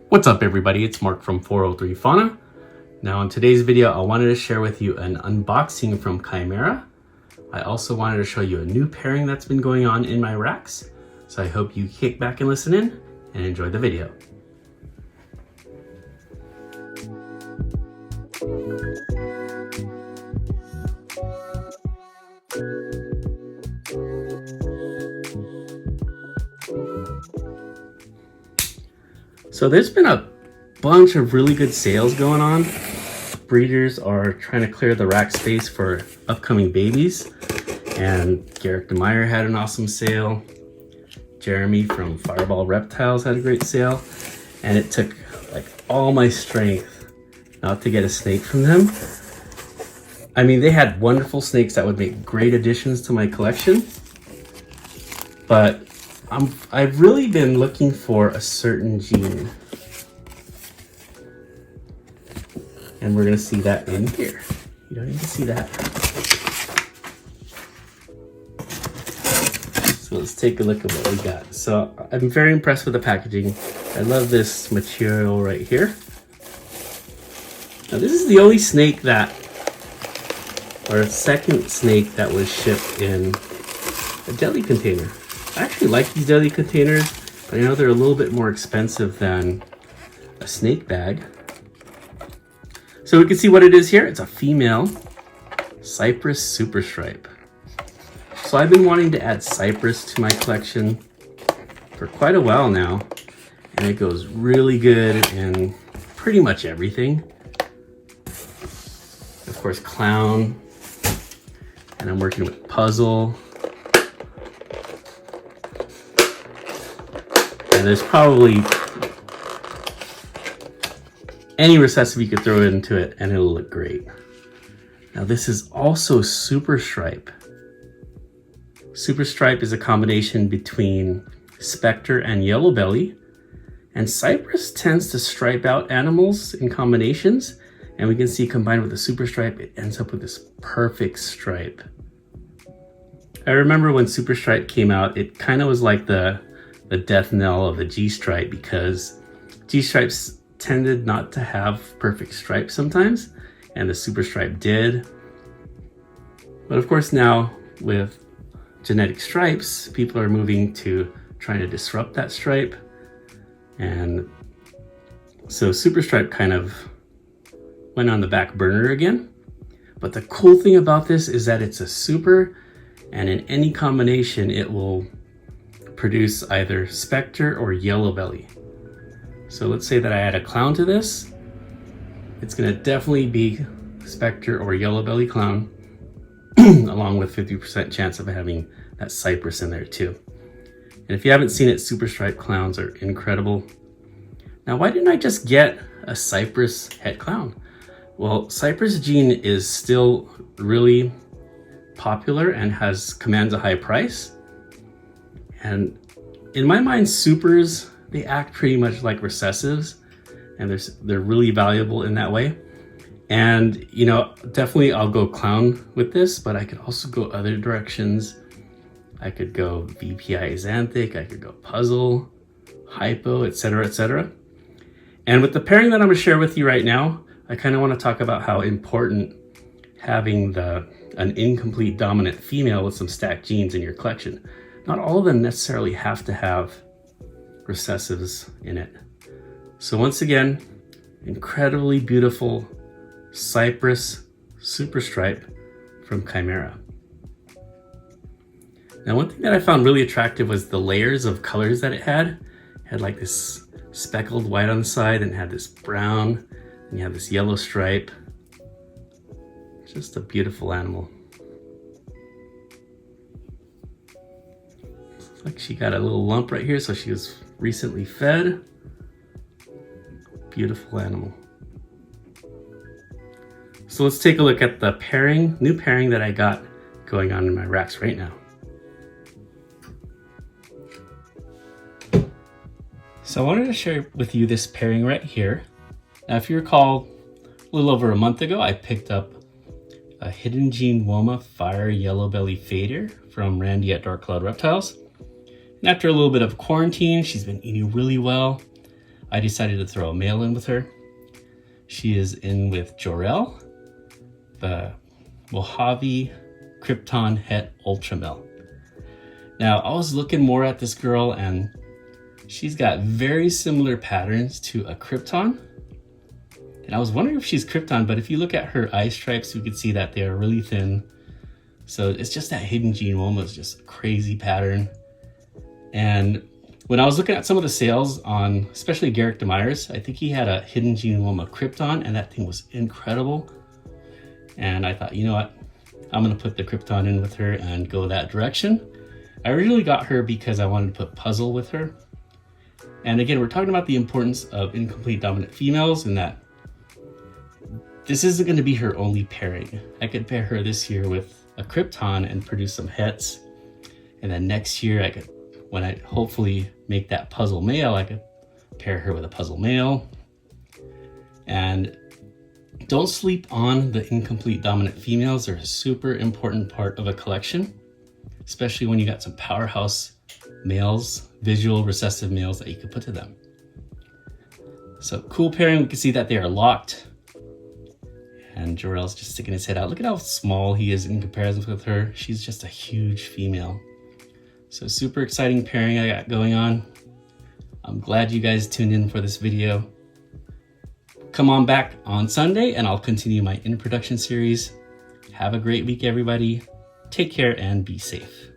What's up everybody, it's Mark from 403 Fauna. Now in today's video I wanted to share with you an unboxing from Chimera. I also wanted to show you a new pairing that's been going on in my racks. So I hope you kick back and listen in and enjoy the video. So there's been a bunch of really good sales going on. Breeders are trying to clear the rack space for upcoming babies. And Garrett DeMeyer had an awesome sale. Jeremy from Fireball Reptiles had a great sale. And it took like all my strength not to get a snake from them. I mean, they had wonderful snakes that would make great additions to my collection. But I've really been looking for a certain gene. And we're gonna see that in here. You don't even see that. So let's take a look at what we got. So I'm very impressed with the packaging. I love this material right here. Now this is the only snake that, or second snake that was shipped in a deli container. I actually like these deli containers, but I know they're a little bit more expensive than a snake bag. So we can see what it is here. It's a female Cypress Super Stripe. So I've been wanting to add Cypress to my collection for quite a while now, and it goes really good in pretty much everything. Of course, clown, and I'm working with puzzle. And there's probably any recessive you could throw into it and it'll look great. Now this is also Super Stripe. Super Stripe is a combination between Spectre and Yellow Belly. And Cypress tends to stripe out animals in combinations. And we can see combined with the Super Stripe, it ends up with this perfect stripe. I remember when Super Stripe came out, it kind of was like the death knell of the G-stripe, because G-stripes tended not to have perfect stripes sometimes, and the Super Stripe did. But of course now with genetic stripes, people are moving to trying to disrupt that stripe. And so Super Stripe kind of went on the back burner again. But the cool thing about this is that it's a super, and in any combination it will produce either Spectre or Yellow Belly. So let's say that I add a clown to this. It's gonna definitely be Spectre or Yellow Belly clown, along with 50% chance of having that Cypress in there too. And if you haven't seen it, Super Stripe clowns are incredible. Now, why didn't I just get a Cypress het clown? Well, Cypress gene is still really popular and commands a high price. And in my mind, supers, they act pretty much like recessives, and they're really valuable in that way. And you know, definitely I'll go clown with this, but I could also go other directions. I could go VPI Xanthic, I could go puzzle, hypo, etc., etc. And with the pairing that I'm gonna share with you right now, I kind of want to talk about how important having an incomplete dominant female with some stacked genes in your collection. Not all of them necessarily have to have recessives in it. So once again, incredibly beautiful Cypress Super Stripe from Chimera. Now, one thing that I found really attractive was the layers of colors that it had. It had like this speckled white on the side, and had this brown, and you have this yellow stripe. Just a beautiful animal. Like she got a little lump right here, so she was recently fed. Beautiful animal. So let's take a look at the new pairing that I got going on in my racks right now. So I wanted to share with you this pairing right here. Now, if you recall, a little over a month ago, I picked up a Hidden Gene Woma Fire Yellow Belly Fader from Randy at Dark Cloud Reptiles. And after a little bit of quarantine, she's been eating really well. I decided to throw a male in with her. She is in with Jor-El, the Mojave Krypton Het Ultra Male. Now, I was looking more at this girl, and she's got very similar patterns to a Krypton. And I was wondering if she's Krypton, but if you look at her eye stripes, you can see that they are really thin. So it's just that hidden genome is just a crazy pattern. And when I was looking at some of the sales on, especially Garrick DeMeyer's, I think he had a hidden genome of Krypton, and that thing was incredible. And I thought, you know what? I'm gonna put the Krypton in with her and go that direction. I originally got her because I wanted to put Puzzle with her. And again, we're talking about the importance of incomplete dominant females, and that this isn't going to be her only pairing. I could pair her this year with a Krypton and produce some hets. And then next year, I could, when I hopefully make that Puzzle male, I could pair her with a Puzzle male. And don't sleep on the incomplete dominant females. They're a super important part of a collection, especially when you got some powerhouse males, visual recessive males that you could put to them. So cool pairing. We can see that they are locked. And Jor-El's just sticking his head out. Look at how small he is in comparison with her. She's just a huge female. So super exciting pairing I got going on. I'm glad you guys tuned in for this video. Come on back on Sunday and I'll continue my in production series. Have a great week, everybody. Take care and be safe.